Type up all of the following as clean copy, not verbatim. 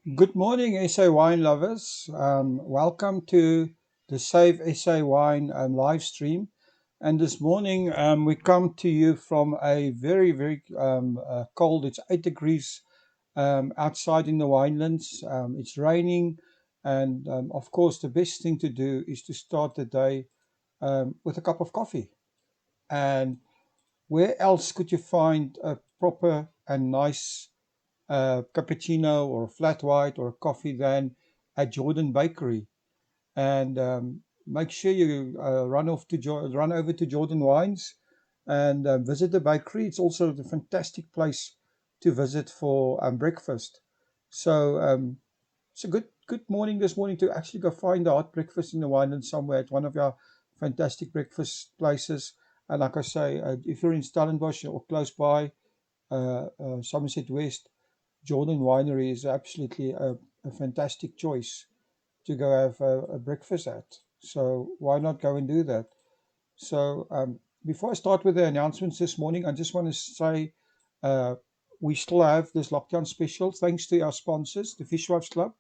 Good morning, SA wine lovers. Welcome to the SaveSAwine live stream. And this morning we come to you from a very cold. It's 8 degrees outside in the winelands. It's raining, and of course, the best thing to do is to start the day with a cup of coffee. And where else could you find a proper and nice cappuccino or a flat white or a coffee than at Jordan Bakery? And make sure you run over to Jordan Wines and visit the bakery. It's also a fantastic place to visit for breakfast. So it's a good morning this morning to actually go find a hot breakfast in the wineland somewhere at one of our fantastic breakfast places. And like I say, if you're in Stellenbosch or close by, Somerset West, Jordan Winery is absolutely a fantastic choice to go have a breakfast at. So why not go and do that? So before I start with the announcements this morning, I just want to say uh, we still have this lockdown special thanks to our sponsors, the Fishwives Club.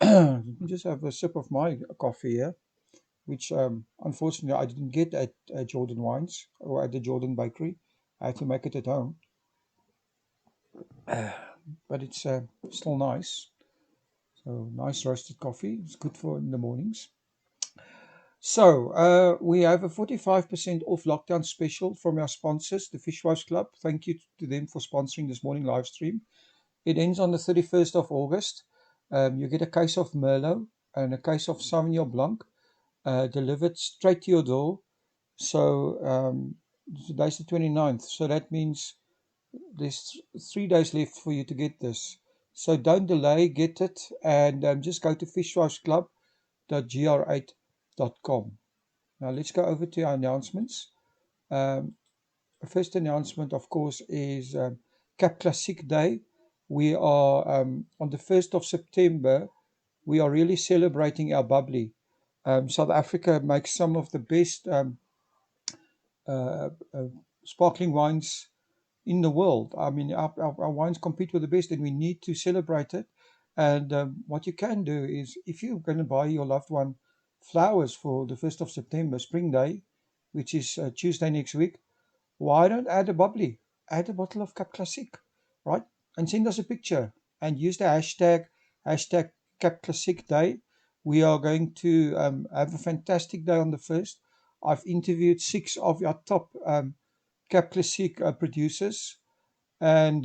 Let me just have a sip of my coffee here, which unfortunately I didn't get at Jordan Wines or at the Jordan Bakery. I had to make it at home, but it's still nice. So nice roasted coffee. It's good for in the mornings. So we have a 45% off lockdown special from our sponsors, the Fishwives Club. Thank you to them for sponsoring this morning live stream. It ends on the 31st of August. You get a case of Merlot and a case of Sauvignon Blanc delivered straight to your door. So today's the 29th. So that means there's 3 days left for you to get this. So don't delay, get it, and just go to fishwivesclub.gr8.com. Now let's go over to our announcements. Um, the first announcement, of course, is Cap Classic Day. We are on the 1st of September. We are really celebrating our bubbly. South Africa makes some of the best uh, uh, sparkling wines in the world. I mean, our wines compete with the best, and we need to celebrate it. And what you can do is, if you're going to buy your loved one flowers for the 1st of September, Spring Day, which is Tuesday next week, why don't add a bubbly? Add a bottle of Cap Classic, right? And send us a picture and use the hashtag Cap Classic Day. We are going to have a fantastic day on the 1st. I've interviewed 6 of our top Cap Classic producers, and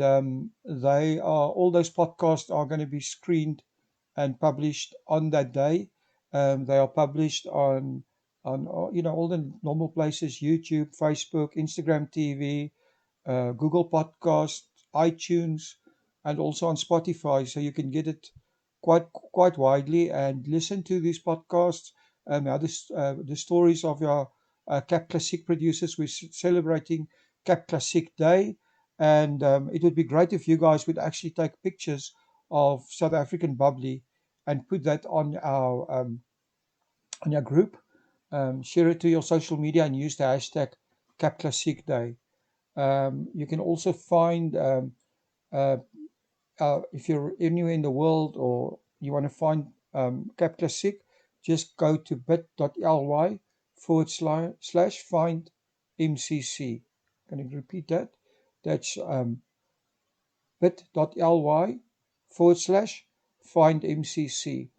they are all those podcasts are going to be screened and published on that day. They are published on all the normal places: YouTube, Facebook, Instagram TV, Google Podcast, iTunes, and also on Spotify. So you can get it quite widely and listen to these podcasts. How the stories of your Cap Classic producers. We're celebrating Cap Classic Day, and it would be great if you guys would actually take pictures of South African bubbly and put that on your group. Share it to your social media and use the hashtag Cap Classic Day. You can also find, uh, if you're anywhere in the world or you want to find Cap Classic, just go to bit.ly// find MCC. Can you repeat that? That's bit.ly// find MCC.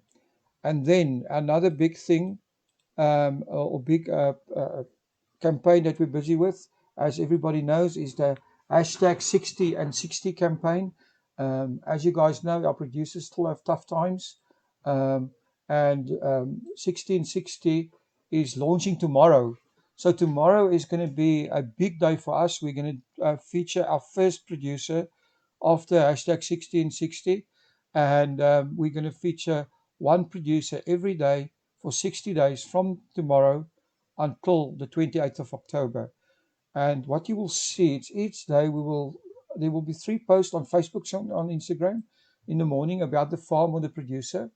And then another big thing, or big campaign that we're busy with, as everybody knows, is the hashtag 60 and 60 campaign. As you guys know, our producers still have tough times. Um, and 1660 is launching tomorrow. So tomorrow is going to be a big day for us. We're going to feature our first producer of the hashtag 1660. And we're going to feature one producer every day for 60 days from tomorrow until the 28th of October. And what you will see, it's each day there will be 3 posts on Facebook, on Instagram in the morning about the farm or the producer,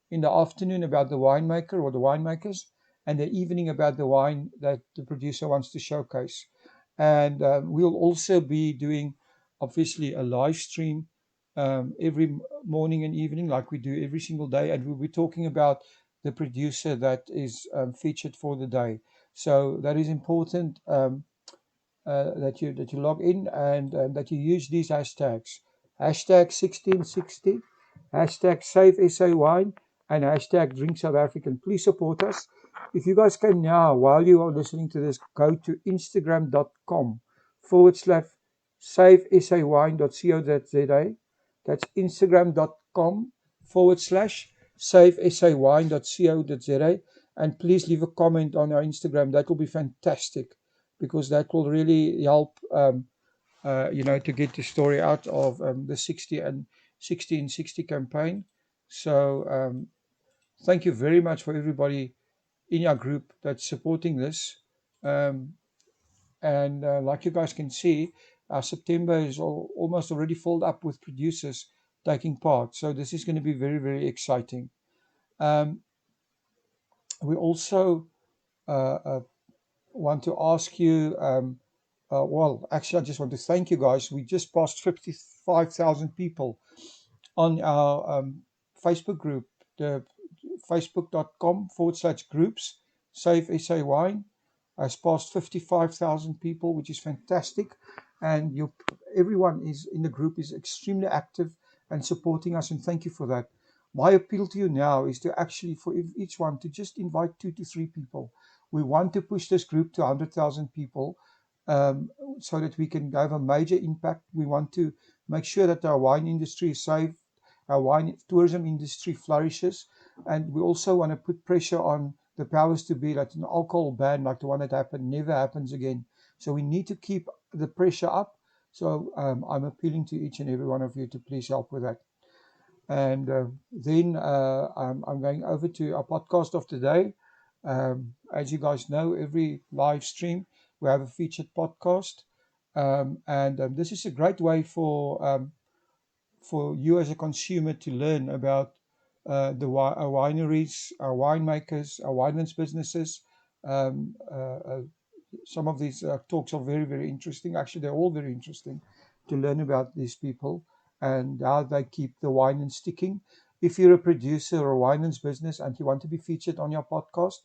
in the afternoon about the winemaker or the winemakers, and the evening about the wine that the producer wants to showcase. And we'll also be doing, obviously, a live stream every morning and evening, like we do every single day, and we'll be talking about the producer that is featured for the day. So that is important. That you log in and that you use these hashtags. Hashtag 1660, hashtag SaveSAwine, and hashtag Drink South African. Please support us. If you guys can now, while you are listening to this, go to instagram.com/SaveSAwine.co.za. That's instagram.com/SaveSAwine.co.za. And please leave a comment on our Instagram. That will be fantastic, because that will really help, to get the story out of the 1660 campaign. So thank you very much for everybody in our group that's supporting this. Um, and like you guys can see, September is almost already filled up with producers taking part. So this is going to be very, very exciting. Um, we also want to ask you, well, actually, I just want to thank you guys. We just passed 55,000 people on our Facebook group, the facebook.com/groups, SaveSAwine, has passed 55,000 people, which is fantastic. And everyone is in the group is extremely active and supporting us, and thank you for that. My appeal to you now is to actually, for each one, to just invite 2 to 3 people. We want to push this group to 100,000 people, so that we can have a major impact. We want to make sure that our wine industry is safe, our wine tourism industry flourishes, and we also want to put pressure on the powers to be that an alcohol ban like the one that happened never happens again. So we need to keep the pressure up. So I'm appealing to each and every one of you to please help with that. And then I'm going over to our podcast of today. As you guys know, every live stream we have a featured podcast, and this is a great way for you as a consumer to learn about our wineries, our winemakers, our winelands businesses. Um, uh, uh, some of these talks are very, very interesting. Actually, they're all very interesting to learn about these people and how they keep the winelands sticking. If you're a producer or a winelands business and you want to be featured on your podcast,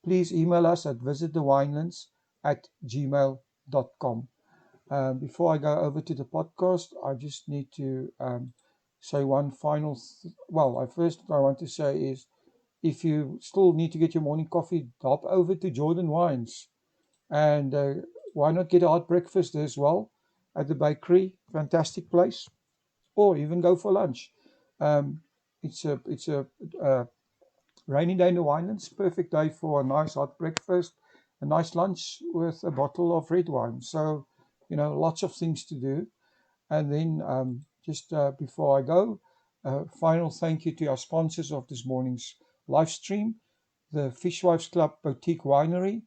please email us at visitthewinelands@gmail.com. Before I go over to the podcast, I just need to say one final. I want to say is, if you still need to get your morning coffee, hop over to Jordan Wines, and why not get a hot breakfast as well at the bakery? Fantastic place, or even go for lunch. Um, it's a rainy day in the Winelands, perfect day for a nice hot breakfast, a nice lunch with a bottle of red wine. So, lots of things to do. And then just before I go, final thank you to our sponsors of this morning's live stream, the Fishwives Club Boutique Winery.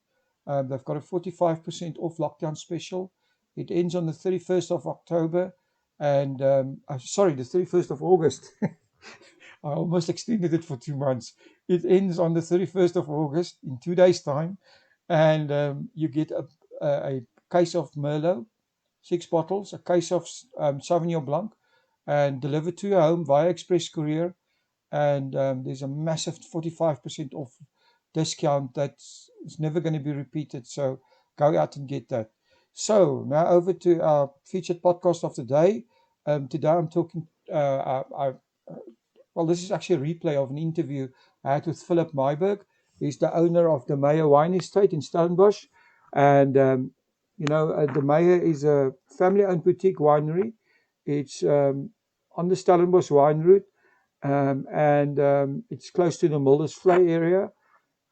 They've got a 45% off lockdown special. It ends on the 31st of October, and the 31st of August. I almost extended it for 2 months. It ends on the 31st of August in 2 days' time, and you get a case of Merlot, 6 bottles, a case of Sauvignon Blanc, and delivered to your home via express courier. And there's a massive 45% off discount that's never going to be repeated. So go out and get that. So now over to our featured podcast of the day. Today I'm talking. Well, this is actually a replay of an interview I had with Philip Myburgh. He's the owner of the Meye Wine Estate in Stellenbosch. And, the Meye is a family-owned boutique winery. It's on the Stellenbosch Wine Route, and it's close to the Mulservlei area.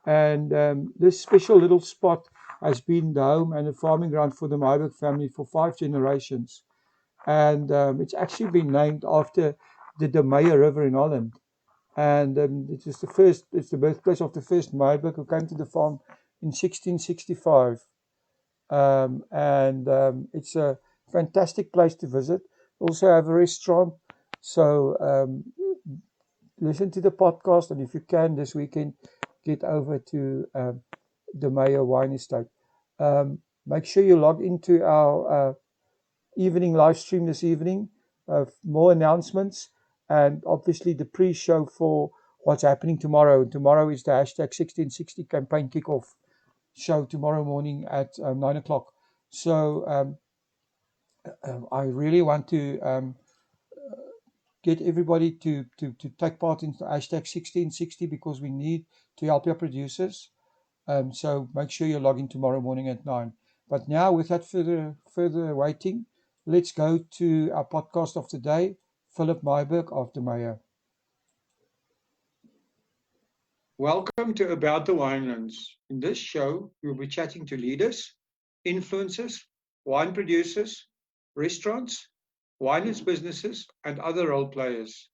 And this special little spot has been the home and the farming ground for the Myburgh family for 5 generations. And it's actually been named after the Meye River in Holland. And it's the birthplace of the first Myburgh who came to the farm in 1665. And it's a fantastic place to visit. Also have a restaurant. So listen to the podcast, and if you can this weekend, get over to the Meye Wine Estate. Make sure you log into our evening live stream this evening. more announcements, and obviously the pre-show for what's happening tomorrow. And tomorrow is the hashtag 1660 campaign kickoff show tomorrow morning at 9 o'clock. So I really want to get everybody to take part in the hashtag 1660 because we need to help your producers. So make sure you log in tomorrow morning at 9. But now, without further waiting, let's go to our podcast of the day, Philip Myburgh of the Meye. Welcome to About the Winelands. In this show, we'll be chatting to leaders, influencers, wine producers, restaurants, wineries businesses, and other role players.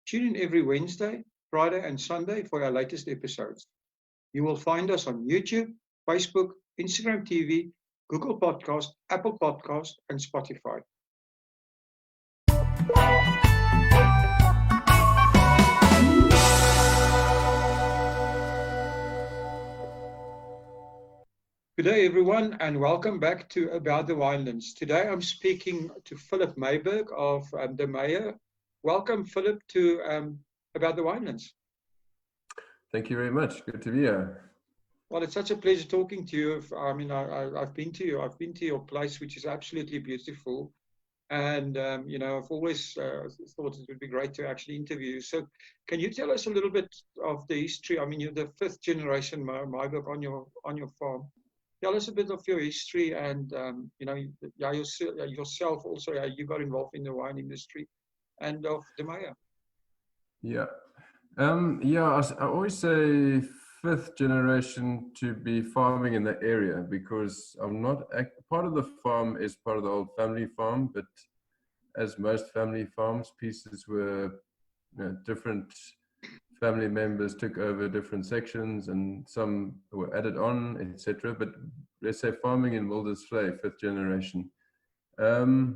Tune in every Wednesday, Friday, and Sunday for our latest episodes. You will find us on YouTube, Facebook, Instagram TV, Google Podcast, Apple Podcast, and Spotify. Good day, everyone, and welcome back to About the Winelands. Today, I'm speaking to Philip Myburgh of the Meye. Welcome, Philip, to About the Winelands. Thank you very much. Good to be here. Well, it's such a pleasure talking to you. I mean, I've been to you. I've been to your place, which is absolutely beautiful. And, I've always thought it would be great to actually interview you. So can you tell us a little bit of the history? I mean, you're the fifth generation Myburgh on your farm. Tell us a bit of your history and, yourself also, how you got involved in the wine industry and of the Meye. Yeah. I always say fifth generation to be farming in the area because I'm not part of the farm is part of the old family farm, but as most family farms, pieces were different family members took over different sections and some were added on, etc. But let's say farming in Mulservlei, fifth generation. So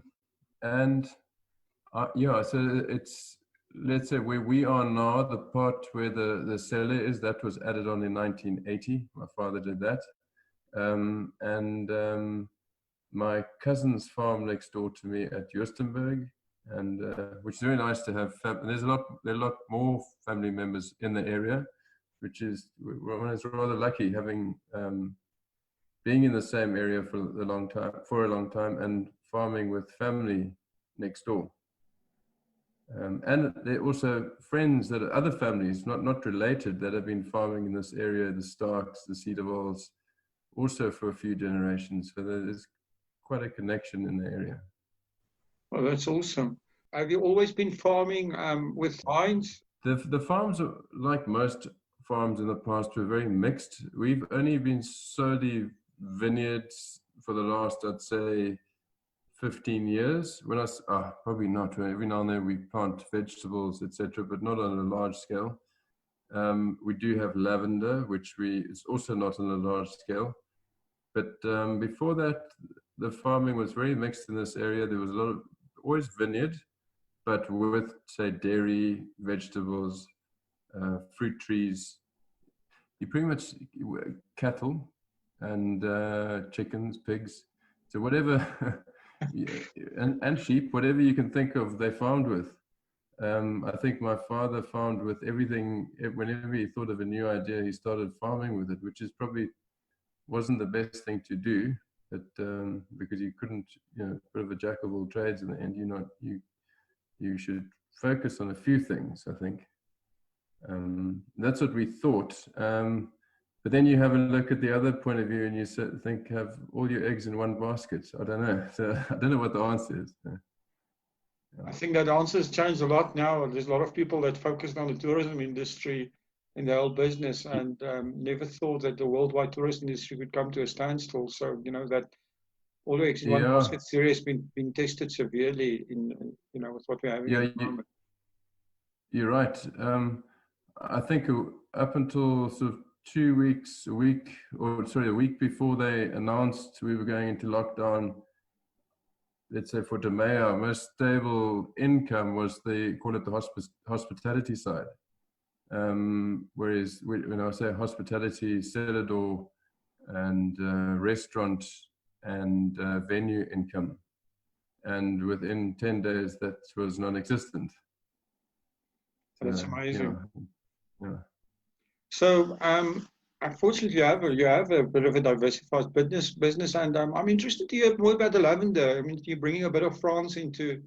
it's, let's say where we are now, the part where the cellar is, that was added on in 1980. My father did that. My cousin's farm next door to me at Stellenbosch, and which is very nice to have. There are a lot more family members in the area, which is one is rather lucky having being in the same area for a long time, and farming with family next door. And there are also friends that are other families, not related, that have been farming in this area, the Starks, the Cedarwalls, also for a few generations. So there's quite a connection in the area. Well, that's awesome. Have you always been farming with vines? The farms, are, like most farms in the past, were very mixed. We've only been solely vineyards for the last, I'd say, 15 years. When probably not. Every now and then we plant vegetables, etc., but not on a large scale. We do have lavender, which is also not on a large scale. But before that, the farming was very mixed in this area. There was always vineyard, but with, say, dairy, vegetables, fruit trees. You pretty much cattle and chickens, pigs. So whatever, and sheep, whatever you can think of, they farmed with. I think my father farmed with everything. Whenever he thought of a new idea, he started farming with it, which is probably wasn't the best thing to do, but because you couldn't, bit of a jack of all trades in the end. You should focus on a few things, I think. That's what we thought. But then you have a look at the other point of view and you think, have all your eggs in one basket. I don't know. So I don't know what the answer is. I think that answer has changed a lot now. There's a lot of people that focused on the tourism industry in the whole business and never thought that the worldwide tourist industry would come to a standstill. So, that all the eggs in one basket theory has been tested severely in with what we're having at the moment. You're right. I think up until sort of a week before they announced we were going into lockdown, let's say for the Meye, our most stable income was call it the hospitality side. Whereas when I say hospitality, cellar door and restaurant and venue income. and within 10 days that was non-existent. That's So, amazing. Yeah. So, unfortunately, you have a bit of a diversified business, and I'm interested to hear more about the lavender. I mean, you're bringing a bit of France into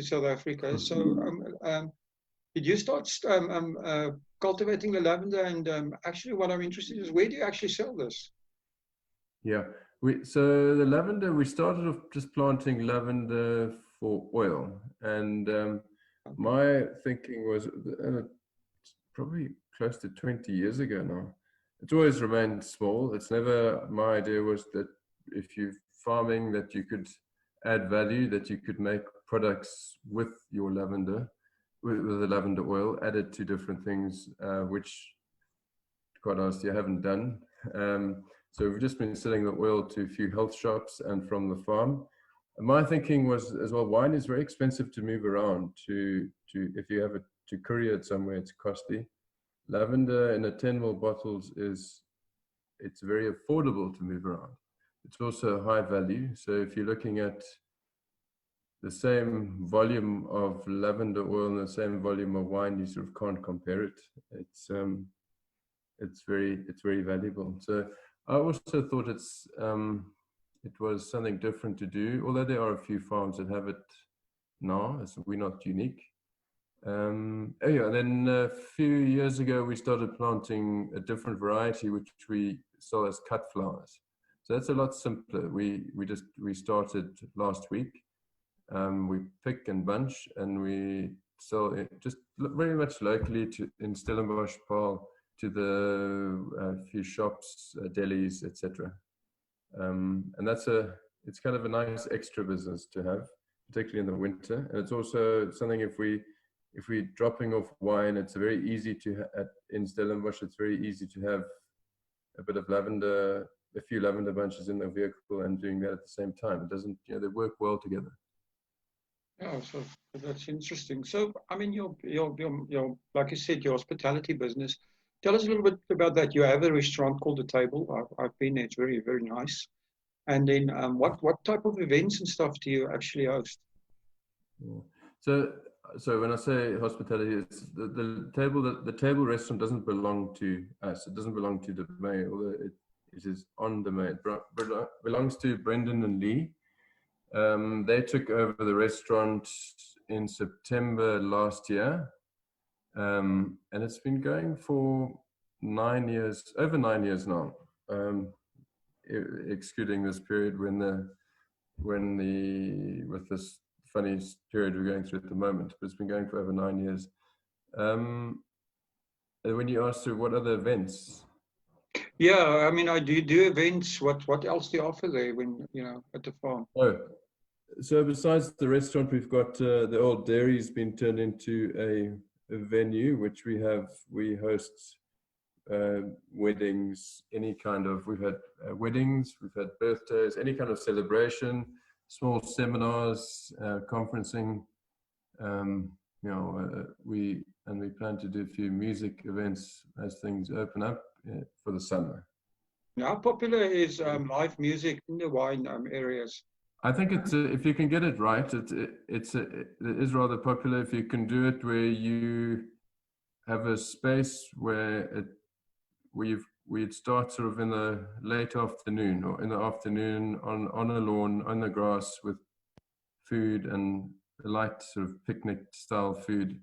South Africa. So, did you start cultivating the lavender? And actually, what I'm interested in is, where do you actually sell this? Yeah, so the lavender, we started off just planting lavender for oil, and my thinking was probably close to 20 years ago now. It's always remained small. It's never, my idea was that if you're farming, that you could add value, that you could make products with your lavender, with the lavender oil, added to different things, which quite honestly I haven't done. So we've just been selling the oil to a few health shops and from the farm. And my thinking was as well, wine is very expensive to move around. To if you have it to courier it somewhere, it's costly. Lavender in a 10 ml bottles it's very affordable to move around. It's also high value. So if you're looking at the same volume of lavender oil and the same volume of wine, you sort of can't compare it. It's very valuable. So I also thought it was something different to do, although there are a few farms that have it now, as we're not unique. Yeah, then a few years ago we started planting a different variety which we sell as cut flowers. So that's a lot simpler. We started last week. We pick and bunch and we sell it just very much locally in Stellenbosch to the few shops, delis, etc. And it's kind of a nice extra business to have, particularly in the winter. And it's also something if we're dropping off wine, it's very easy in Stellenbosch. It's very easy to have a bit of lavender, a few lavender bunches in the vehicle, and doing that at the same time. It doesn't, they work well together. Yeah, so that's interesting. So, I mean, your like you said, your hospitality business. Tell us a little bit about that. You have a restaurant called The Table. I've been there. It's very, very nice. And then, what type of events and stuff do you actually host? So when I say hospitality, it's the table. The Table restaurant doesn't belong to us. It doesn't belong to the Meye, although it is on the Meye. It belongs to Brendan and Lee. They took over the restaurant in September last year, and it's been going for 9 years, over 9 years now, excluding this period with this funny period we're going through at the moment. But it's been going for over 9 years. And when you asked her what other events? Yeah, I mean, I do events. What else do you offer there when at the farm? Oh. So besides the restaurant, we've got the old dairy's been turned into a venue, which we host weddings, we've had weddings, we've had birthdays, any kind of celebration, small seminars, conferencing, we plan to do a few music events as things open up for the summer. How popular is live music in the wine areas? I think if you can get it right, it is rather popular. If you can do it where you have a space where we'd start sort of in the late afternoon or in the afternoon on a lawn, on the grass with food and a light sort of picnic style food.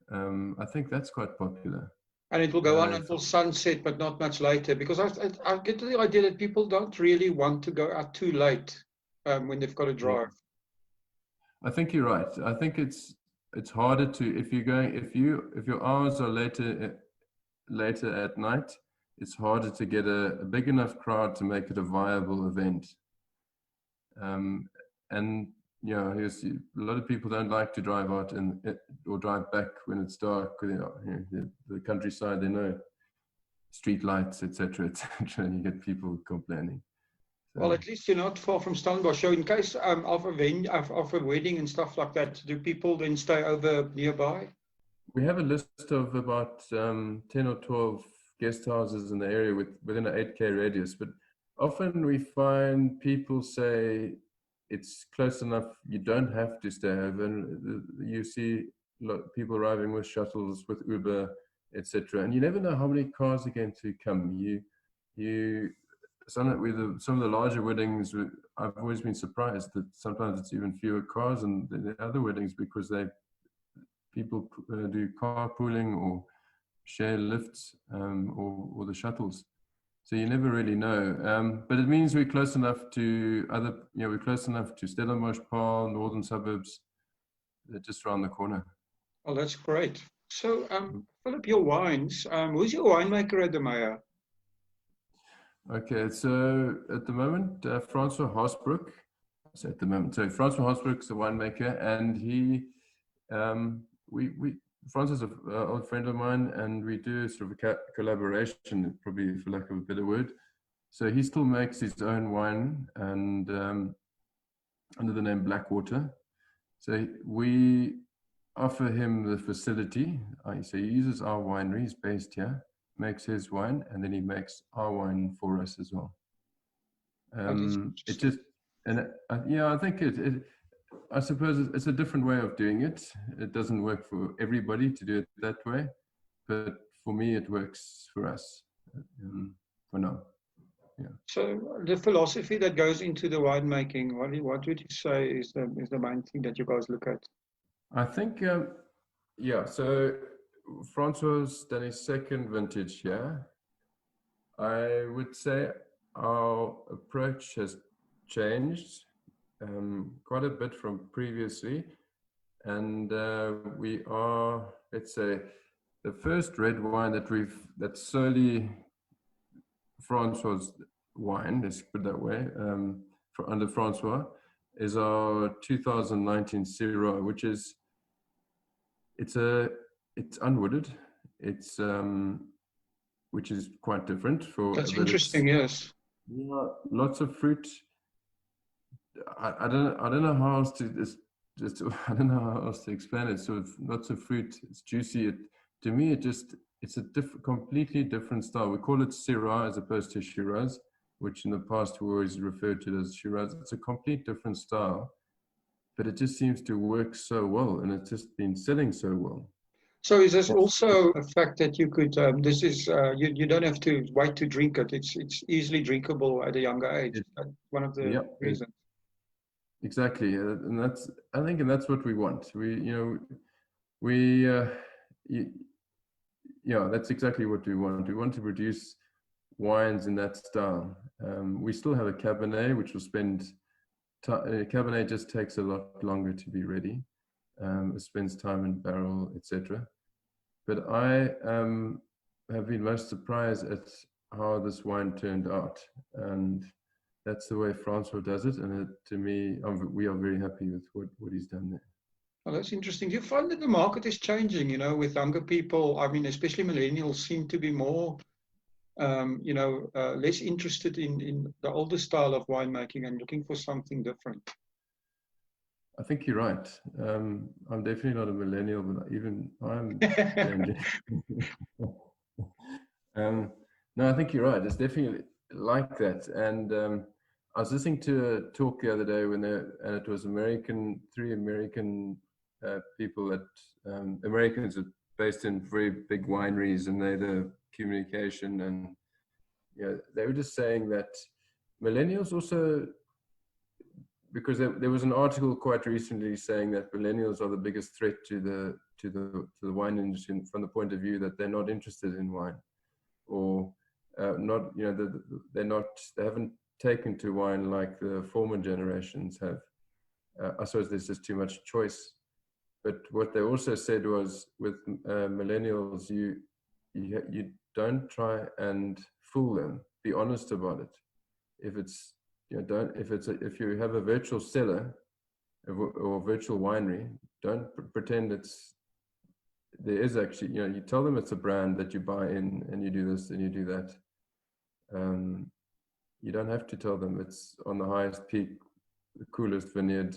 I think that's quite popular. And it will go on until sunset, but not much later, because I get the idea that people don't really want to go out too late when they've got to drive. I think you're right. I think it's harder to if your hours are later at night, it's harder to get a big enough crowd to make it a viable event. And a lot of people don't like to drive out or drive back when it's dark. The countryside, they know street lights, etc., and you get people complaining. So, well, at least you're not far from Stellenbosch. So in case of a wedding and stuff like that, do people then stay over nearby? We have a list of about 10 or 12 guest houses in the area within an 8K radius, but often we find people say it's close enough. You don't have to stay over. And you see people arriving with shuttles, with Uber, etc. And you never know how many cars are going to come. Some of the larger weddings, I've always been surprised that sometimes it's even fewer cars than the other weddings, because people do carpooling or share lifts, or the shuttles. So you never really know. But it means we're close enough to we're close enough to Stellenbosch, northern suburbs, just around the corner. Oh, that's great. So, Philip, your wines, who's your winemaker at the Meye? Okay, so at the moment, Francois Haasbroek. So Francois Haasbroek is a winemaker, and Francois is an old friend of mine, and we do sort of a collaboration, probably for lack of a better word. So he still makes his own wine, and under the name Blackwater. So we offer him the facility. So he uses our winery, he's based here, makes his wine, and then he makes our wine for us as well. I think I suppose it's a different way of doing it. It doesn't work for everybody to do it that way, but for me, it works for us for now. Yeah. So the philosophy that goes into the winemaking, what would you say is the main thing that you guys look at? I think, so Francois done his second vintage here. I would say our approach has changed quite a bit from previously. And we are, let's say, the first red wine that's solely Francois wine, let's put it that way, under Francois, is our 2019 Syrah, which is, it's unwooded. It's which is quite different. That's interesting, yes. Yeah, lots of fruit. I don't know how else to I don't know how else to explain it. Sort of lots of fruit. It's juicy. To me, it's a completely different style. We call it Syrah as opposed to Shiraz, which in the past we always referred to it as Shiraz. It's a complete different style, but it just seems to work so well, and it's just been selling so well. So is this also a fact that you could, this is, you don't have to wait to drink it. It's easily drinkable at a younger age. That's one of the reasons. Exactly. And that's what we want. That's exactly what we want. We want to produce wines in that style. We still have a Cabernet, which will Cabernet just takes a lot longer to be ready. It spends time in barrel, etc. But I have been most surprised at how this wine turned out, and that's the way Francois does it. And to me, we are very happy with what he's done there. Well, that's interesting. Do you find that the market is changing? With younger people, I mean, especially millennials, seem to be more, less interested in the older style of winemaking and looking for something different. I think you're right. I'm definitely not a millennial, but even I'm changing. No, I think you're right. It's definitely like that. And I was listening to a talk the other day and it was three American people Americans are based in very big wineries, and they're the communication, and they were just saying that millennials also, because there was an article quite recently saying that millennials are the biggest threat to the wine industry from the point of view that they're not interested in wine, or they haven't taken to wine like the former generations have. I suppose there's just too much choice. But what they also said was, with millennials, you don't try and fool them. Be honest about it. If you have a virtual cellar or virtual winery, don't pretend there is actually, you tell them it's a brand that you buy in, and you do this and you do that. You don't have to tell them it's on the highest peak, the coolest vineyard,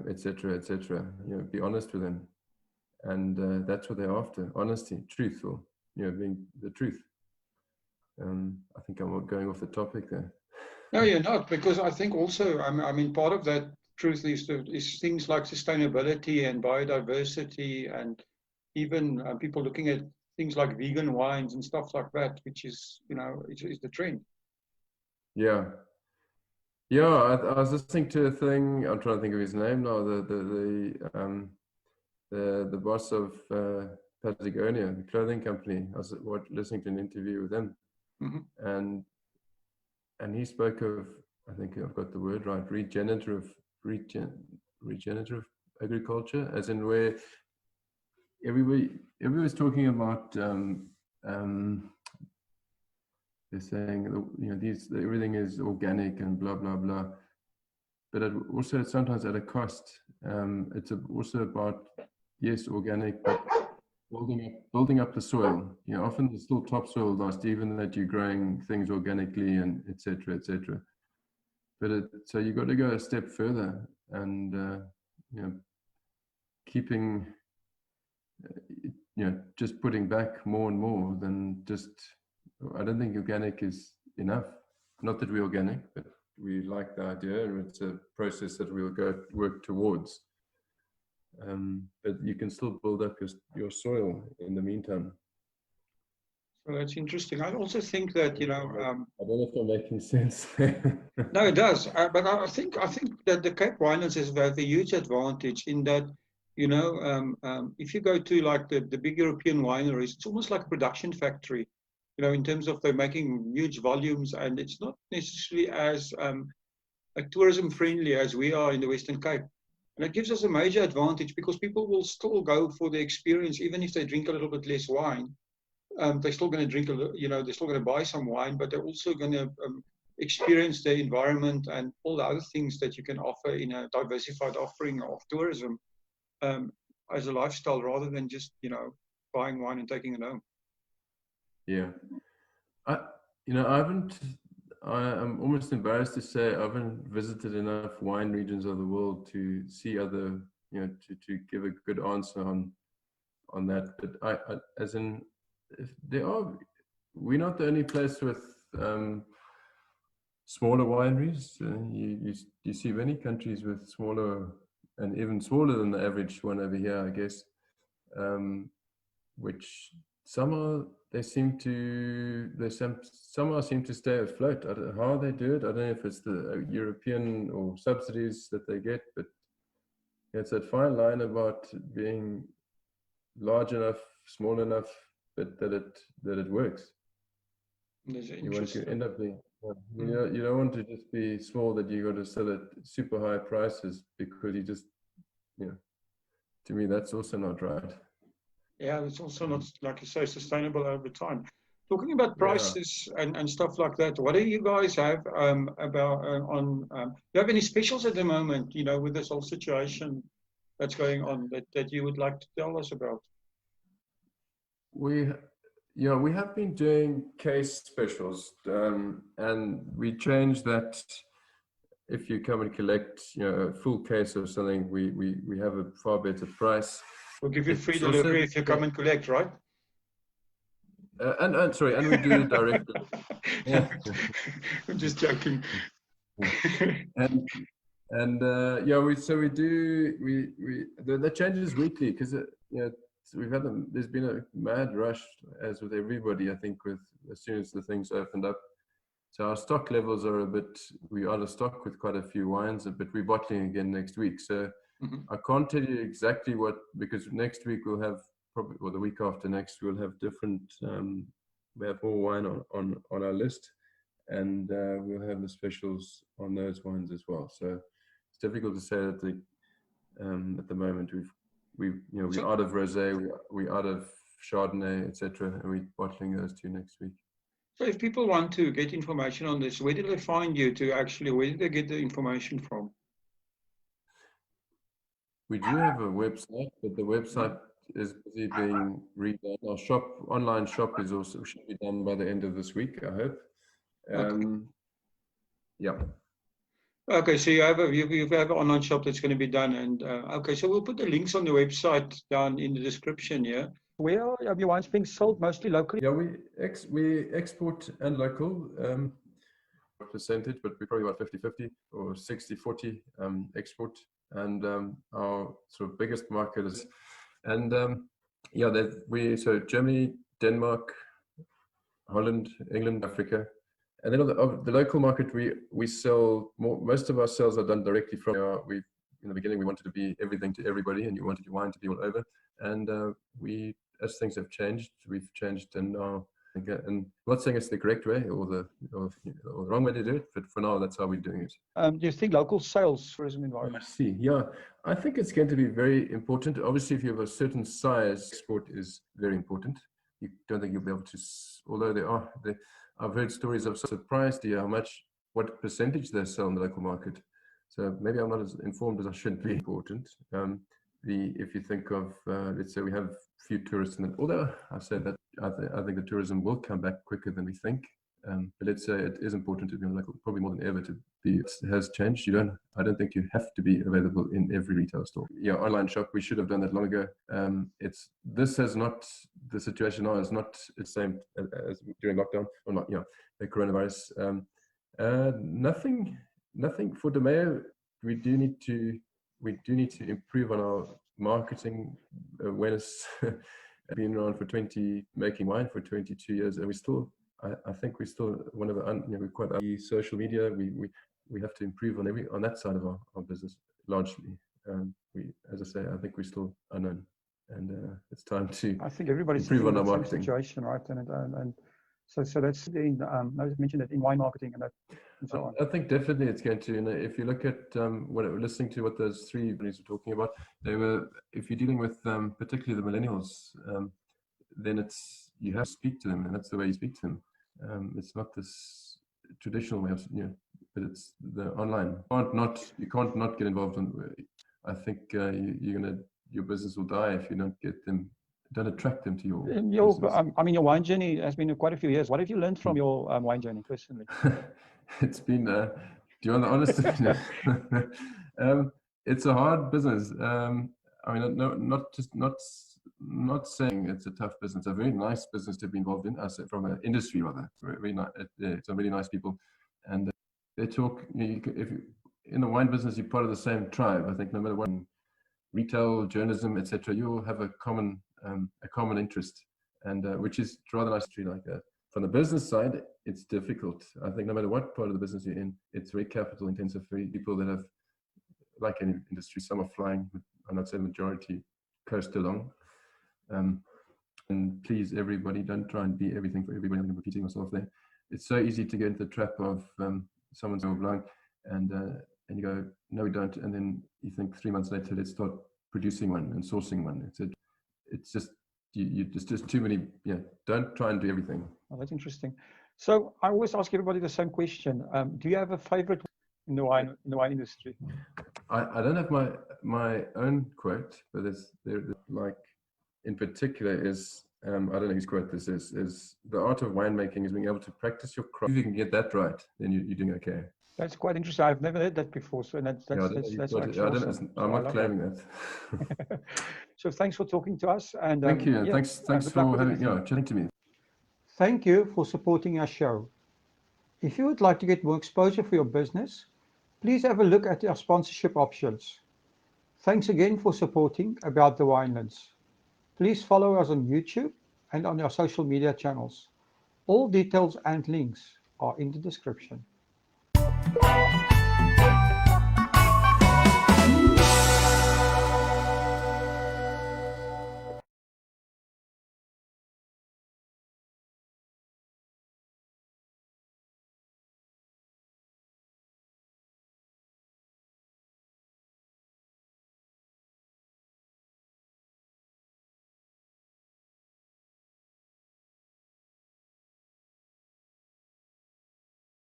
etc., etc. Be honest with them, and that's what they're after: honesty, truthful. Being the truth. I think I'm going off the topic there. No, you're not, because I think also, I mean, part of that truth is things like sustainability and biodiversity, and even people looking at things like vegan wines and stuff like that, which is, is the trend. Yeah. Yeah, I was listening to a thing. I'm trying to think of his name now. The boss of Patagonia, the clothing company. I was listening to an interview with him, Mm-hmm. and he spoke of, I think I've got the word right, regenerative agriculture, as in where everybody was talking about. They're saying, everything is organic and blah blah blah, but also sometimes at a cost. It's also about, yes, organic, but building up the soil. Often there's still topsoil dust, even that you're growing things organically and etc. etc. But so you got to go a step further, and keeping, just putting back more and more than just. I don't think organic is enough. Not that we're organic, but we like the idea, and it's a process that we'll work towards. But you can still build up your soil in the meantime. So that's interesting. I also think that, I don't know if I'm making sense. No, it does. But I think that the Cape Winelands has a huge advantage in that, if you go to like the big European wineries, it's almost like a production factory, in terms of they're making huge volumes, and it's not necessarily as tourism friendly as we are in the Western Cape. And it gives us a major advantage because people will still go for the experience, even if they drink a little bit less wine. They're still going to drink they're still going to buy some wine, but they're also going to experience the environment and all the other things that you can offer in a diversified offering of tourism as a lifestyle, rather than just buying wine and taking it home. Yeah, I'm almost embarrassed to say I haven't visited enough wine regions of the world to see other, to give a good answer on that. But as in, we're not the only place with smaller wineries. You see many countries with smaller, and even smaller than the average one over here, I guess. Which somehow seem to stay afloat. I don't know how they do it. I don't know if it's the European or subsidies that they get, but it's that fine line about being large enough, small enough, but that it works. You want to end up being, you don't want to just be small that you got to sell at super high prices, because you just, to me, that's also not right. Yeah, it's also not, like you say, sustainable over time. Talking about prices and stuff like that, what do you guys have about do you have any specials at the moment, with this whole situation that's going on that you would like to tell us about? We have been doing case specials, and we changed that. If you come and collect, a full case of something, we have a far better price. We'll give you free delivery if you come and collect, right? And we do it directly. Yeah. I'm just joking. The changes weekly, because there's been a mad rush, as with everybody, I think, as soon as the things opened up. So our stock levels are we're out of stock with quite a few wines, but we're bottling again next week. So I can't tell you exactly because next week we'll have or the week after next, we'll have different, we have more wine on our list, and we'll have the specials on those wines as well. So it's difficult to say that at the moment we're out of rosé, we're out of Chardonnay, etc., and we're bottling those two next week. So if people want to get information on this, where do they find you where did they get the information from? We do have a website, but the website is busy being redone. Our online shop should be done by the end of this week, I hope. Yeah. Okay, so you have an online shop that's going to be done, and okay, so we'll put the links on the website down in the description here. Where are your wines being sold? Mostly locally? Yeah, we export and local. percentage, but we're probably about 50-50 or 60-40 export. And our sort of biggest market is, and yeah, so Germany, Denmark, Holland, England, Africa. And then on the local market, we sell more. Most of our sales are done directly from. In the beginning, we wanted to be everything to everybody, and you wanted your wine to be all over. And as things have changed, we've changed, and now. And I'm not saying it's the correct way or the wrong way to do it, but for now, that's how we're doing it. Do you think local sales tourism environment? I see. Yeah, I think it's going to be very important. Obviously, if you have a certain size, export is very important. You don't think you'll be able to, although I've heard stories of surprised you what percentage they sell in the local market. So maybe I'm not as informed as I should be. Important. If you think of, let's say we have few tourists, although I said that I think the tourism will come back quicker than we think. But let's say it is important to be on local, probably more than ever to be. It has changed. I don't think you have to be available in every retail store. Yeah, online shop. We should have done that long ago. The situation now is not the same as during lockdown or not. Yeah, the coronavirus. Nothing for the Meye. We do need to improve on our marketing awareness. I've been around making wine for 22 years, and I think we're still one of we're quite the social media. We have to improve on that side of our business largely. As I say, I think we're still unknown, and it's time to. I think everybody's improve on our in the same marketing situation, right? And so that's I mentioned that in wine marketing and so on. I think definitely it's going to. And if you look at listening to what those three companies were talking about, if you're dealing with particularly the millennials, then you have to speak to them, and that's the way you speak to them. It's not this traditional way of, but it's the online. You can't not get involved I think your business will die if you don't attract them to your business. Your wine journey has been quite a few years. What have you learned from your wine journey personally? It's been, do you want the honest? It's a hard business. Not saying it's a tough business. It's a very nice business to be involved in. I say from an industry rather. Very nice. It's a really nice people, and they talk. If in the wine business, you're part of the same tribe. I think no matter what, retail, journalism, etc., you all have a common interest, and which is rather nice to like that. From the business side, it's difficult. I think no matter what part of the business you're in, it's very capital intensive for people that have, like any industry, some are flying. I'm not saying the majority coast along. And please, everybody, don't try and be everything for everybody. I'm repeating myself there. It's so easy to get into the trap of someone's blind, and you go, no, we don't, and then you think 3 months later, let's start producing one and sourcing one. It's just just too many. Yeah, don't try and do everything. Oh, that's interesting. So I always ask everybody the same question. Do you have a favorite in the wine industry? I don't have my own quote, but there like in particular is I don't know whose quote this is the art of winemaking is being able to practice your craft. If you can get that right, then you're doing okay. That's quite interesting. I've never heard that before. So that's awesome. I'm not claiming that. So thanks for talking to us. And thank you. And thanks for chatting to me. Thank you for supporting our show. If you would like to get more exposure for your business, please have a look at our sponsorship options. Thanks again for supporting About the Winelands. Please follow us on YouTube and on our social media channels. All details and links are in the description.